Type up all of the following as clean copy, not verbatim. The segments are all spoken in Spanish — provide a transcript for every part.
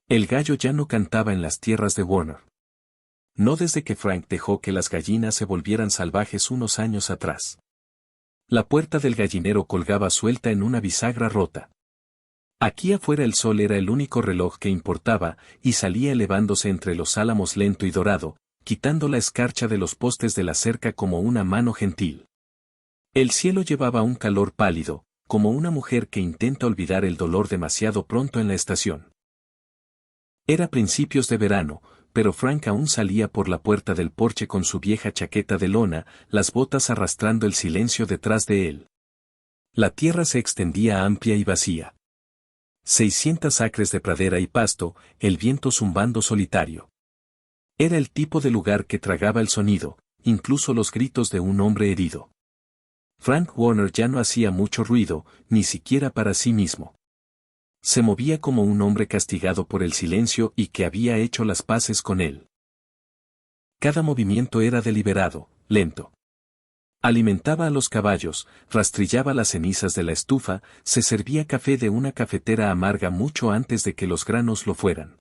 El gallo ya no cantaba en las tierras de Warner. No desde que Frank dejó que las gallinas se volvieran salvajes unos años atrás. La puerta del gallinero colgaba suelta en una bisagra rota. Aquí afuera el sol era el único reloj que importaba, y salía elevándose entre los álamos lento y dorado, quitando la escarcha de los postes de la cerca como una mano gentil. El cielo llevaba un calor pálido, como una mujer que intenta olvidar el dolor demasiado pronto en la estación. Era principios de verano, pero Frank aún salía por la puerta del porche con su vieja chaqueta de lona, las botas arrastrando el silencio detrás de él. La tierra se extendía amplia y vacía. 600 acres de pradera y pasto, el viento zumbando solitario. Era el tipo de lugar que tragaba el sonido, incluso los gritos de un hombre herido. Frank Warner ya no hacía mucho ruido, ni siquiera para sí mismo. Se movía como un hombre castigado por el silencio y que había hecho las paces con él. Cada movimiento era deliberado, lento. Alimentaba a los caballos, rastrillaba las cenizas de la estufa, se servía café de una cafetera amarga mucho antes de que los granos lo fueran.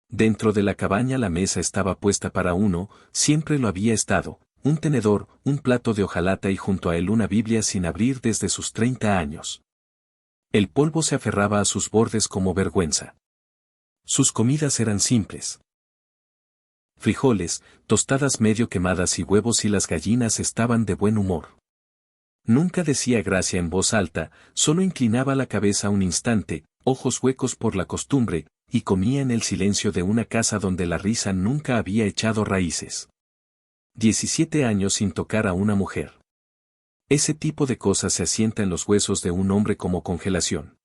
Dentro de la cabaña la mesa estaba puesta para uno, siempre lo había estado, un tenedor, un plato de hojalata y junto a él una Biblia sin abrir desde sus 30 años. El polvo se aferraba a sus bordes como vergüenza. Sus comidas eran simples. Frijoles, tostadas medio quemadas y huevos, y las gallinas estaban de buen humor. Nunca decía gracia en voz alta, solo inclinaba la cabeza un instante, ojos huecos por la costumbre, y comía en el silencio de una casa donde la risa nunca había echado raíces. 17 años sin tocar a una mujer. Ese tipo de cosas se asienta en los huesos de un hombre como congelación.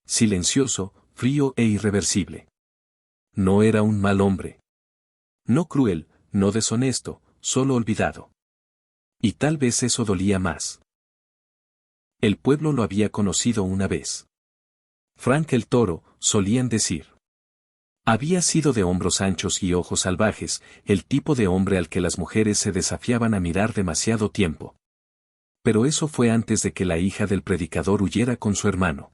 Silencioso, frío e irreversible. No era un mal hombre. No cruel, no deshonesto, solo olvidado. Y tal vez eso dolía más. El pueblo lo había conocido una vez. Frank el Toro, solían decir. Había sido de hombros anchos y ojos salvajes, el tipo de hombre al que las mujeres se desafiaban a mirar demasiado tiempo. Pero eso fue antes de que la hija del predicador huyera con su hermano.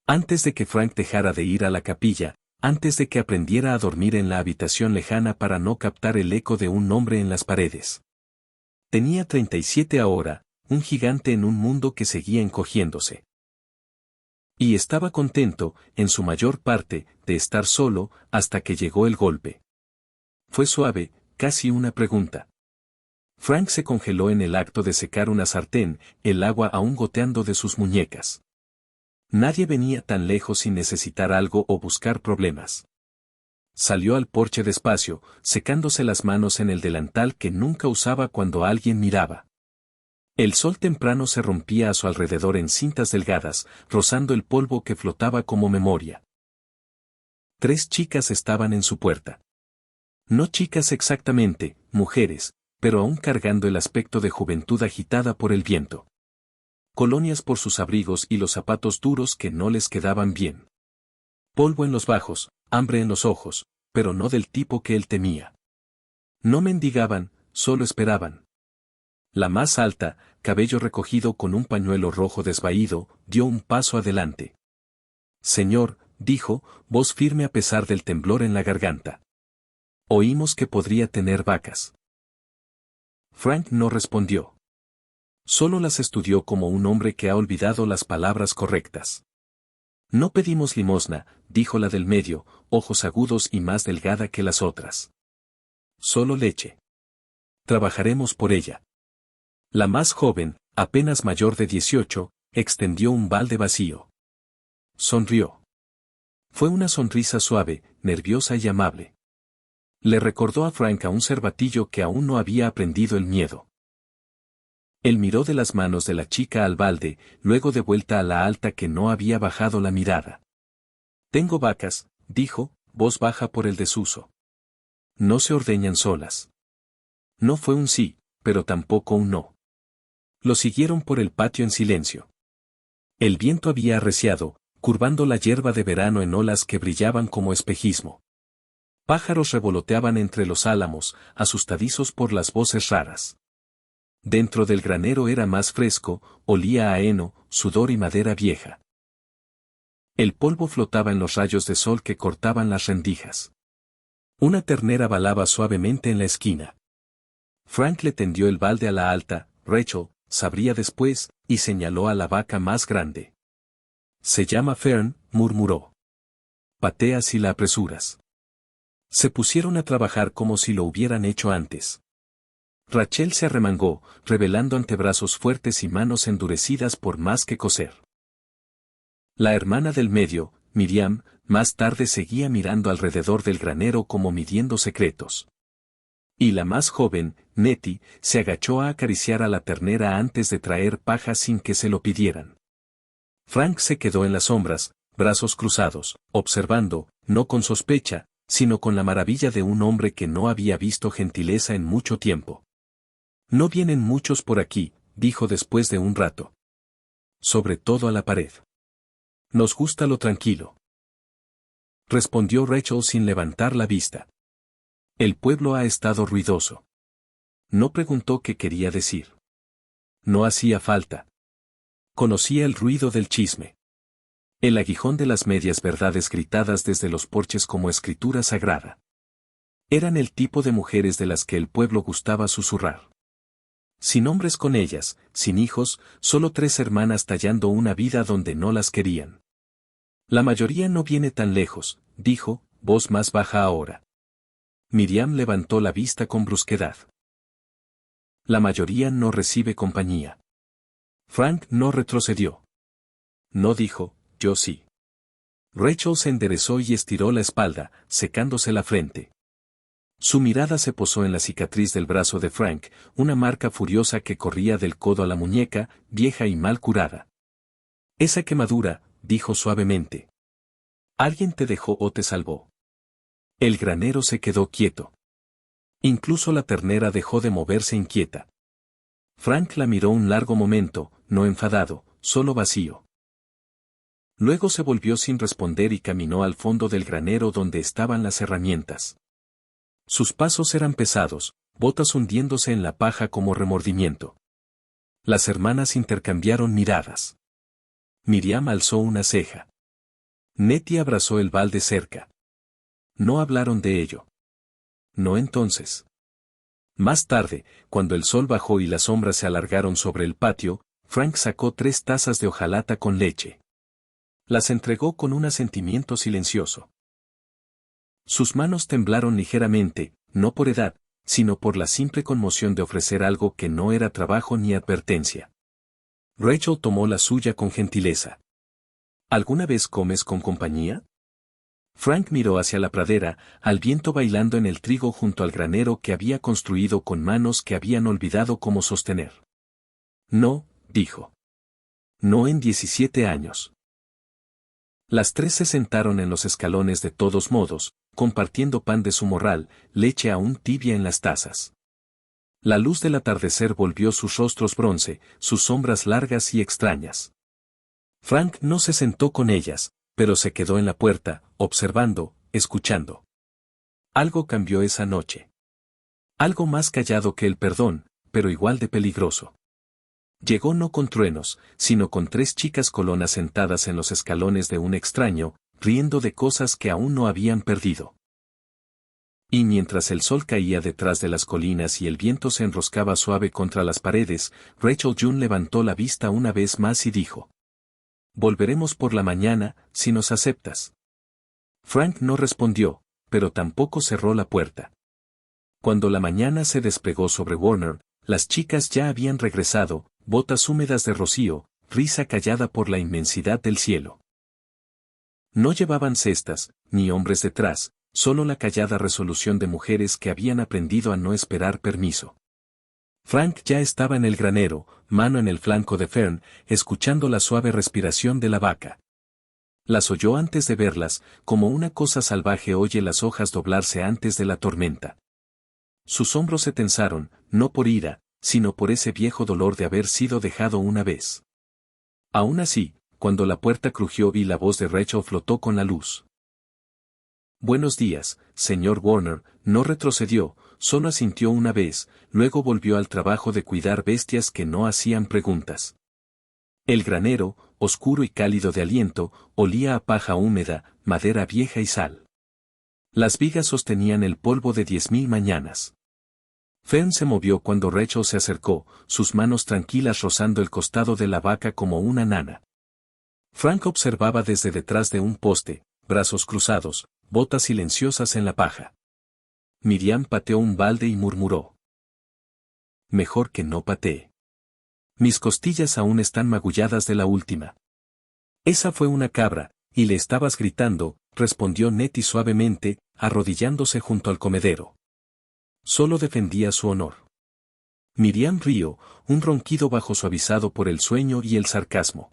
Antes de que Frank dejara de ir a la capilla, antes de que aprendiera a dormir en la habitación lejana para no captar el eco de un nombre en las paredes. Tenía 37 ahora, un gigante en un mundo que seguía encogiéndose. Y estaba contento, en su mayor parte, de estar solo, hasta que llegó el golpe. Fue suave, casi una pregunta. Frank se congeló en el acto de secar una sartén, el agua aún goteando de sus muñecas. Nadie venía tan lejos sin necesitar algo o buscar problemas. Salió al porche despacio, secándose las manos en el delantal que nunca usaba cuando alguien miraba. El sol temprano se rompía a su alrededor en cintas delgadas, rozando el polvo que flotaba como memoria. 3 chicas estaban en su puerta. No chicas exactamente, mujeres, pero aún cargando el aspecto de juventud agitada por el viento. Colonias por sus abrigos y los zapatos duros que no les quedaban bien. Polvo en los bajos, hambre en los ojos, pero no del tipo que él temía. No mendigaban, solo esperaban. La más alta, cabello recogido con un pañuelo rojo desvaído, dio un paso adelante. Señor, dijo, voz firme a pesar del temblor en la garganta. Oímos que podría tener vacas. Frank no respondió. Solo las estudió como un hombre que ha olvidado las palabras correctas. No pedimos limosna, dijo la del medio, ojos agudos y más delgada que las otras. Solo leche. Trabajaremos por ella. La más joven, apenas mayor de 18, extendió un balde vacío. Sonrió. Fue una sonrisa suave, nerviosa y amable. Le recordó a Frank a un cervatillo que aún no había aprendido el miedo. Él miró de las manos de la chica al balde, luego de vuelta a la alta que no había bajado la mirada. Tengo vacas, dijo, voz baja por el desuso. No se ordeñan solas. No fue un sí, pero tampoco un no. Lo siguieron por el patio en silencio. El viento había arreciado, curvando la hierba de verano en olas que brillaban como espejismo. Pájaros revoloteaban entre los álamos, asustadizos por las voces raras. Dentro del granero era más fresco, olía a heno, sudor y madera vieja. El polvo flotaba en los rayos de sol que cortaban las rendijas. Una ternera balaba suavemente en la esquina. Frank le tendió el balde a la alta, Rachel, sabría después, y señaló a la vaca más grande. Se llama Fern, murmuró. Patea si la apresuras. Se pusieron a trabajar como si lo hubieran hecho antes. Rachel se arremangó, revelando antebrazos fuertes y manos endurecidas por más que coser. La hermana del medio, Miriam, más tarde seguía mirando alrededor del granero como midiendo secretos. Y la más joven, Nettie, se agachó a acariciar a la ternera antes de traer paja sin que se lo pidieran. Frank se quedó en las sombras, brazos cruzados, observando, no con sospecha, sino con la maravilla de un hombre que no había visto gentileza en mucho tiempo. No vienen muchos por aquí, dijo después de un rato. Sobre todo a la pared. Nos gusta lo tranquilo. Respondió Rachel sin levantar la vista. El pueblo ha estado ruidoso. No preguntó qué quería decir. No hacía falta. Conocía el ruido del chisme. El aguijón de las medias verdades gritadas desde los porches como escritura sagrada. Eran el tipo de mujeres de las que el pueblo gustaba susurrar. Sin hombres con ellas, sin hijos, solo 3 hermanas tallando una vida donde no las querían. La mayoría no viene tan lejos, dijo, voz más baja ahora. Miriam levantó la vista con brusquedad. La mayoría no recibe compañía. Frank no retrocedió. No dijo, yo sí. Rachel se enderezó y estiró la espalda, secándose la frente. Su mirada se posó en la cicatriz del brazo de Frank, una marca furiosa que corría del codo a la muñeca, vieja y mal curada. Esa quemadura, dijo suavemente. ¿Alguien te dejó o te salvó? El granero se quedó quieto. Incluso la ternera dejó de moverse inquieta. Frank la miró un largo momento, no enfadado, solo vacío. Luego se volvió sin responder y caminó al fondo del granero donde estaban las herramientas. Sus pasos eran pesados, botas hundiéndose en la paja como remordimiento. Las hermanas intercambiaron miradas. Miriam alzó una ceja. Nettie abrazó el balde cerca. No hablaron de ello. No entonces. Más tarde, cuando el sol bajó y las sombras se alargaron sobre el patio, Frank sacó 3 tazas de hojalata con leche. Las entregó con un asentimiento silencioso. Sus manos temblaron ligeramente, no por edad, sino por la simple conmoción de ofrecer algo que no era trabajo ni advertencia. Rachel tomó la suya con gentileza. ¿Alguna vez comes con compañía? Frank miró hacia la pradera, al viento bailando en el trigo junto al granero que había construido con manos que habían olvidado cómo sostener. No, dijo. No en 17 años. Las 3 se sentaron en los escalones de todos modos, compartiendo pan de su morral, leche aún tibia en las tazas. La luz del atardecer volvió sus rostros bronce, sus sombras largas y extrañas. Frank no se sentó con ellas, pero se quedó en la puerta, observando, escuchando. Algo cambió esa noche. Algo más callado que el perdón, pero igual de peligroso. Llegó no con truenos, sino con 3 chicas colonas sentadas en los escalones de un extraño, riendo de cosas que aún no habían perdido. Y mientras el sol caía detrás de las colinas y el viento se enroscaba suave contra las paredes, Rachel June levantó la vista una vez más y dijo: Volveremos por la mañana, si nos aceptas. Frank no respondió, pero tampoco cerró la puerta. Cuando la mañana se desplegó sobre Warner, las chicas ya habían regresado, botas húmedas de rocío, risa callada por la inmensidad del cielo. No llevaban cestas, ni hombres detrás, solo la callada resolución de mujeres que habían aprendido a no esperar permiso. Frank ya estaba en el granero, mano en el flanco de Fern, escuchando la suave respiración de la vaca. Las oyó antes de verlas, como una cosa salvaje oye las hojas doblarse antes de la tormenta. Sus hombros se tensaron, no por ira, sino por ese viejo dolor de haber sido dejado una vez. Aún así, cuando la puerta crujió y la voz de Rachel flotó con la luz. Buenos días, señor Warner, no retrocedió, solo asintió una vez, luego volvió al trabajo de cuidar bestias que no hacían preguntas. El granero, oscuro y cálido de aliento, olía a paja húmeda, madera vieja y sal. Las vigas sostenían el polvo de 10.000 mañanas. Fern se movió cuando Rachel se acercó, sus manos tranquilas rozando el costado de la vaca como una nana. Frank observaba desde detrás de un poste, brazos cruzados, botas silenciosas en la paja. Miriam pateó un balde y murmuró: mejor que no patee. Mis costillas aún están magulladas de la última. Esa fue una cabra, y le estabas gritando, respondió Nettie suavemente, arrodillándose junto al comedero. Solo defendía su honor. Miriam rió, un ronquido bajo suavizado por el sueño y el sarcasmo.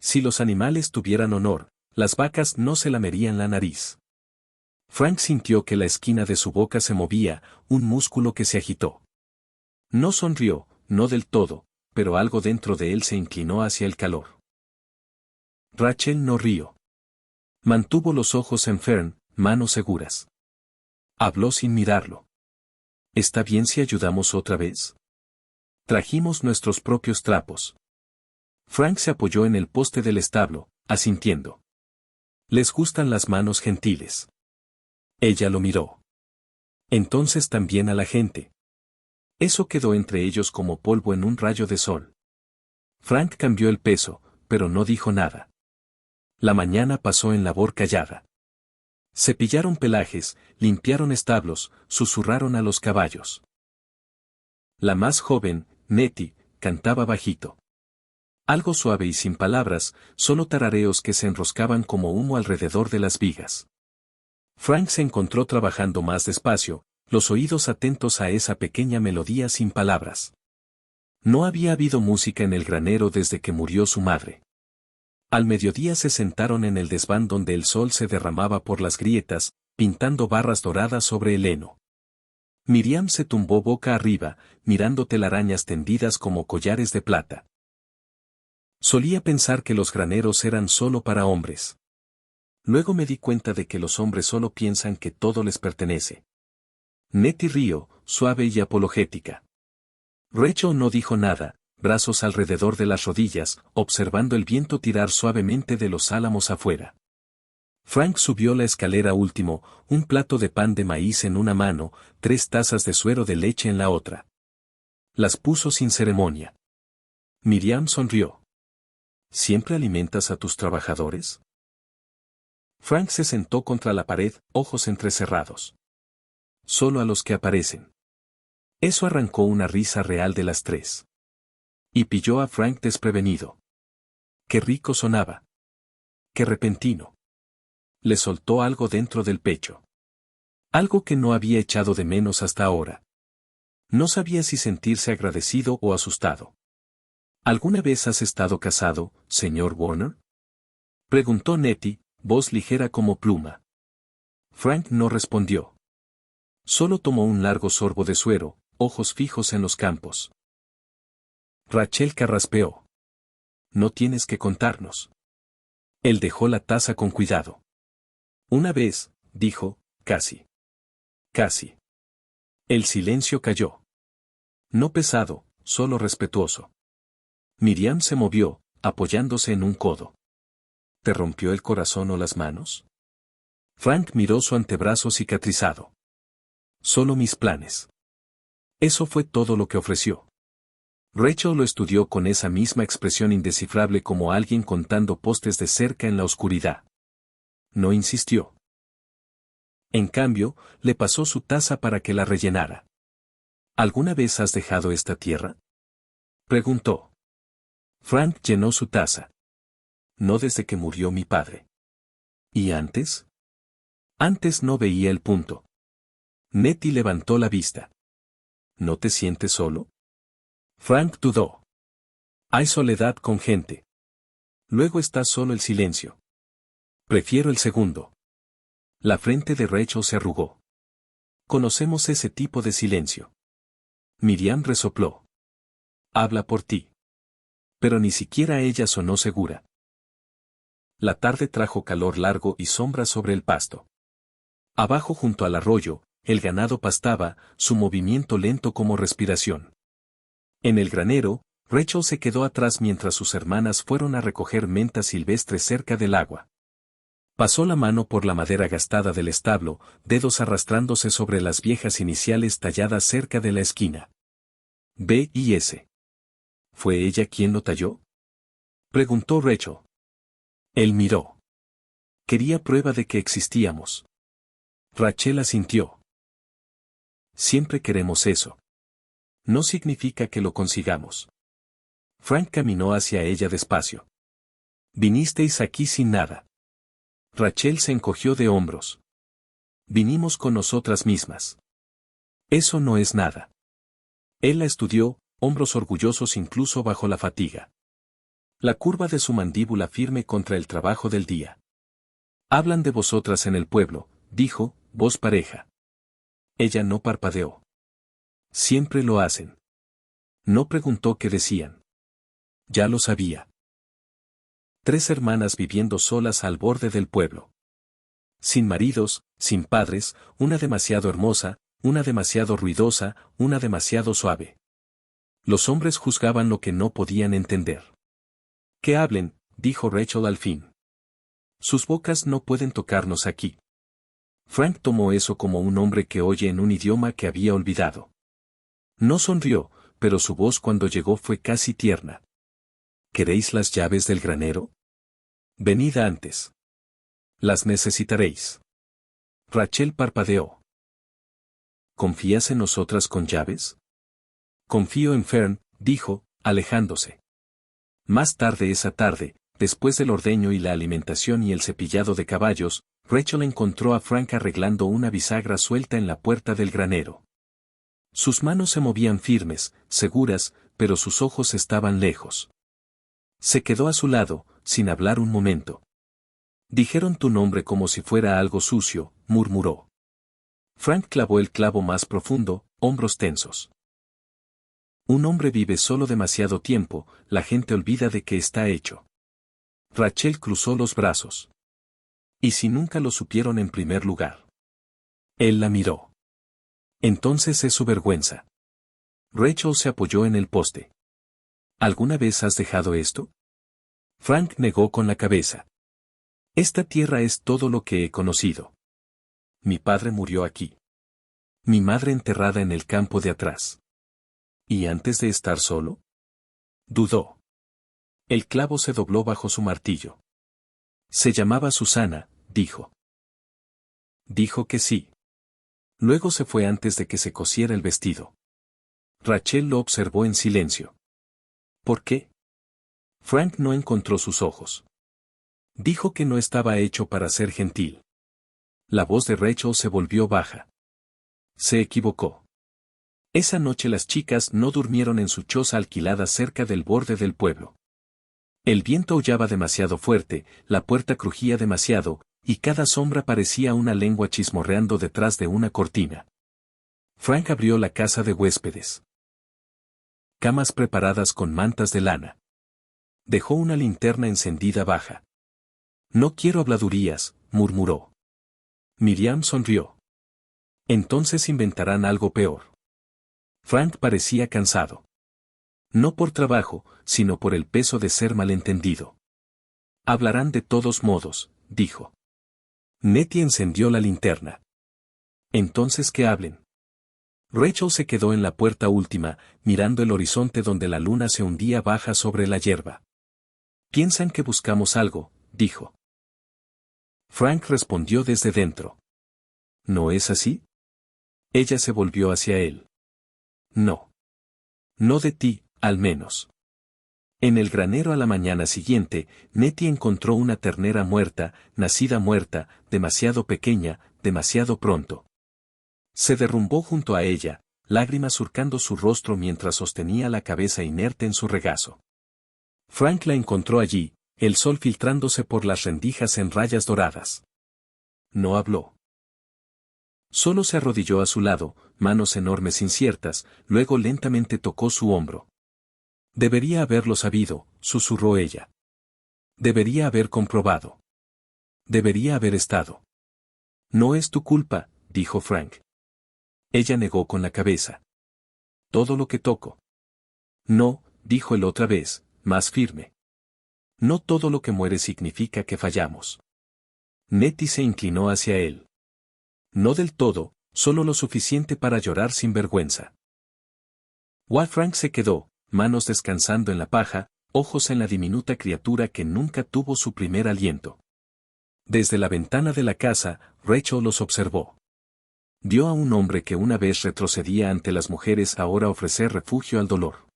Si los animales tuvieran honor, las vacas no se lamerían la nariz. Frank sintió que la esquina de su boca se movía, un músculo que se agitó. No sonrió, no del todo, pero algo dentro de él se inclinó hacia el calor. Rachel no rió. Mantuvo los ojos en Fern, manos seguras. Habló sin mirarlo. ¿Está bien si ayudamos otra vez? Trajimos nuestros propios trapos. Frank se apoyó en el poste del establo, asintiendo. Les gustan las manos gentiles. Ella lo miró. Entonces también a la gente. Eso quedó entre ellos como polvo en un rayo de sol. Frank cambió el peso, pero no dijo nada. La mañana pasó en labor callada. Cepillaron pelajes, limpiaron establos, susurraron a los caballos. La más joven, Nettie, cantaba bajito. Algo suave y sin palabras, solo tarareos que se enroscaban como humo alrededor de las vigas. Frank se encontró trabajando más despacio, los oídos atentos a esa pequeña melodía sin palabras. No había habido música en el granero desde que murió su madre. Al mediodía se sentaron en el desván donde el sol se derramaba por las grietas, pintando barras doradas sobre el heno. Miriam se tumbó boca arriba, mirando telarañas tendidas como collares de plata. Solía pensar que los graneros eran solo para hombres. Luego me di cuenta de que los hombres solo piensan que todo les pertenece. Nettie rió, suave y apologética. Rachel no dijo nada, brazos alrededor de las rodillas, observando el viento tirar suavemente de los álamos afuera. Frank subió la escalera último, un plato de pan de maíz en una mano, 3 tazas de suero de leche en la otra. Las puso sin ceremonia. Miriam sonrió. ¿Siempre alimentas a tus trabajadores? Frank se sentó contra la pared, ojos entrecerrados. Solo a los que aparecen. Eso arrancó una risa real de las 3. Y pilló a Frank desprevenido. Qué rico sonaba. Qué repentino. Le soltó algo dentro del pecho. Algo que no había echado de menos hasta ahora. No sabía si sentirse agradecido o asustado. ¿Alguna vez has estado casado, señor Warner? Preguntó Nettie, voz ligera como pluma. Frank no respondió. Solo tomó un largo sorbo de suero, ojos fijos en los campos. Rachel carraspeó. No tienes que contarnos. Él dejó la taza con cuidado. Una vez, dijo, casi. Casi. El silencio cayó. No pesado, solo respetuoso. Miriam se movió, apoyándose en un codo. ¿Te rompió el corazón o las manos? Frank miró su antebrazo cicatrizado. Solo mis planes. Eso fue todo lo que ofreció. Rachel lo estudió con esa misma expresión indescifrable como alguien contando postes de cerca en la oscuridad. No insistió. En cambio, le pasó su taza para que la rellenara. ¿Alguna vez has dejado esta tierra? Preguntó. Frank llenó su taza. No desde que murió mi padre. ¿Y antes? Antes no veía el punto. Nettie levantó la vista. ¿No te sientes solo? Frank dudó. Hay soledad con gente. Luego está solo el silencio. Prefiero el segundo. La frente de Rachel se arrugó. Conocemos ese tipo de silencio. Miriam resopló. Habla por ti. Pero ni siquiera ella sonó segura. La tarde trajo calor largo y sombra sobre el pasto. Abajo junto al arroyo, el ganado pastaba, su movimiento lento como respiración. En el granero, Rachel se quedó atrás mientras sus hermanas fueron a recoger menta silvestre cerca del agua. Pasó la mano por la madera gastada del establo, dedos arrastrándose sobre las viejas iniciales talladas cerca de la esquina. B y S. ¿Fue ella quien lo talló? Preguntó Rachel. Él miró. Quería prueba de que existíamos. Rachel asintió. Siempre queremos eso. No significa que lo consigamos. Frank caminó hacia ella despacio. Vinisteis aquí sin nada. Rachel se encogió de hombros. Vinimos con nosotras mismas. Eso no es nada. Él la estudió, hombros orgullosos incluso bajo la fatiga. La curva de su mandíbula firme contra el trabajo del día. Hablan de vosotras en el pueblo, dijo, voz pareja. Ella no parpadeó. Siempre lo hacen. No preguntó qué decían. Ya lo sabía. 3 hermanas viviendo solas al borde del pueblo. Sin maridos, sin padres, una demasiado hermosa, una demasiado ruidosa, una demasiado suave. Los hombres juzgaban lo que no podían entender. Que hablen, dijo Rachel al fin. Sus bocas no pueden tocarnos aquí. Frank tomó eso como un hombre que oye en un idioma que había olvidado. No sonrió, pero su voz cuando llegó fue casi tierna. ¿Queréis las llaves del granero? Venid antes. Las necesitaréis. Rachel parpadeó. ¿Confías en nosotras con llaves? Confío en Fern, dijo, alejándose. Más tarde esa tarde, después del ordeño y la alimentación y el cepillado de caballos, Rachel encontró a Frank arreglando una bisagra suelta en la puerta del granero. Sus manos se movían firmes, seguras, pero sus ojos estaban lejos. Se quedó a su lado, sin hablar un momento. Dijeron tu nombre como si fuera algo sucio, murmuró. Frank clavó el clavo más profundo, hombros tensos. Un hombre vive solo demasiado tiempo, la gente olvida de qué está hecho. Rachel cruzó los brazos. ¿Y si nunca lo supieron en primer lugar? Él la miró. Entonces es su vergüenza. Rachel se apoyó en el poste. ¿Alguna vez has dejado esto? Frank negó con la cabeza. Esta tierra es todo lo que he conocido. Mi padre murió aquí. Mi madre enterrada en el campo de atrás. ¿Y antes de estar solo? Dudó. El clavo se dobló bajo su martillo. Se llamaba Susana, dijo. Dijo que sí. Luego se fue antes de que se cosiera el vestido. Rachel lo observó en silencio. ¿Por qué? Frank no encontró sus ojos. Dijo que no estaba hecho para ser gentil. La voz de Rachel se volvió baja. Se equivocó. Esa noche las chicas no durmieron en su choza alquilada cerca del borde del pueblo. El viento aullaba demasiado fuerte, la puerta crujía demasiado, y cada sombra parecía una lengua chismorreando detrás de una cortina. Frank abrió la casa de huéspedes. Camas preparadas con mantas de lana. Dejó una linterna encendida baja. No quiero habladurías, murmuró. Miriam sonrió. Entonces inventarán algo peor. Frank parecía cansado. No por trabajo, sino por el peso de ser malentendido. Hablarán de todos modos, dijo. Nettie encendió la linterna. Entonces que hablen. Rachel se quedó en la puerta última, mirando el horizonte donde la luna se hundía baja sobre la hierba. Piensan que buscamos algo, dijo. Frank respondió desde dentro. ¿No es así? Ella se volvió hacia él. No. No de ti, al menos. En el granero a la mañana siguiente, Nettie encontró una ternera muerta, nacida muerta, demasiado pequeña, demasiado pronto. Se derrumbó junto a ella, lágrimas surcando su rostro mientras sostenía la cabeza inerte en su regazo. Frank la encontró allí, el sol filtrándose por las rendijas en rayas doradas. No habló. Solo se arrodilló a su lado, manos enormes inciertas, luego lentamente tocó su hombro. Debería haberlo sabido, susurró ella. Debería haber comprobado. Debería haber estado. No es tu culpa, dijo Frank. Ella negó con la cabeza. Todo lo que toco. No, dijo él otra vez, más firme. No todo lo que muere significa que fallamos. Nettie se inclinó hacia él. No del todo, solo lo suficiente para llorar sin vergüenza. Frank se quedó, manos descansando en la paja, ojos en la diminuta criatura que nunca tuvo su primer aliento. Desde la ventana de la casa, Rachel los observó. Vio a un hombre que una vez retrocedía ante las mujeres ahora ofrecer refugio al dolor.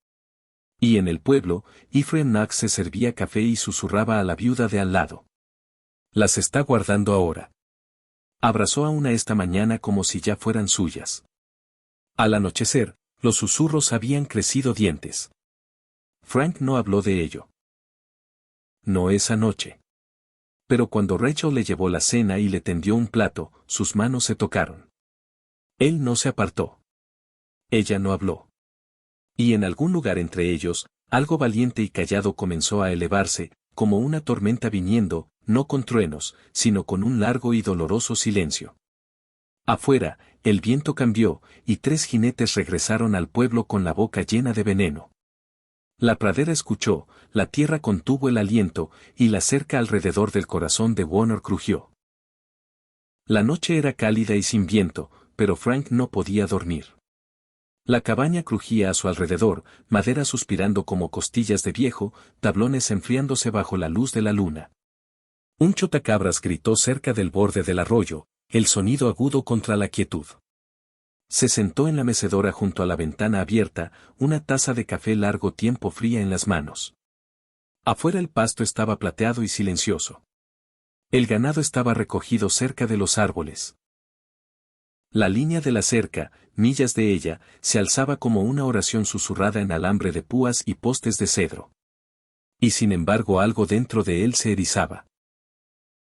Y en el pueblo, Ephraim Knox se servía café y susurraba a la viuda de al lado. Las está guardando ahora. Abrazó a una esta mañana como si ya fueran suyas. Al anochecer, los susurros habían crecido dientes. Frank no habló de ello. No esa noche. Pero cuando Rachel le llevó la cena y le tendió un plato, sus manos se tocaron. Él no se apartó. Ella no habló. Y en algún lugar entre ellos, algo valiente y callado comenzó a elevarse, como una tormenta viniendo, no con truenos, sino con un largo y doloroso silencio. Afuera, el viento cambió, y 3 jinetes regresaron al pueblo con la boca llena de veneno. La pradera escuchó, la tierra contuvo el aliento, y la cerca alrededor del corazón de Warner crujió. La noche era cálida y sin viento, pero Frank no podía dormir. La cabaña crujía a su alrededor, madera suspirando como costillas de viejo, tablones enfriándose bajo la luz de la luna. Un chotacabras gritó cerca del borde del arroyo, el sonido agudo contra la quietud. Se sentó en la mecedora junto a la ventana abierta, una taza de café largo tiempo fría en las manos. Afuera el pasto estaba plateado y silencioso. El ganado estaba recogido cerca de los árboles. La línea de la cerca, millas de ella, se alzaba como una oración susurrada en alambre de púas y postes de cedro. Y sin embargo algo dentro de él se erizaba.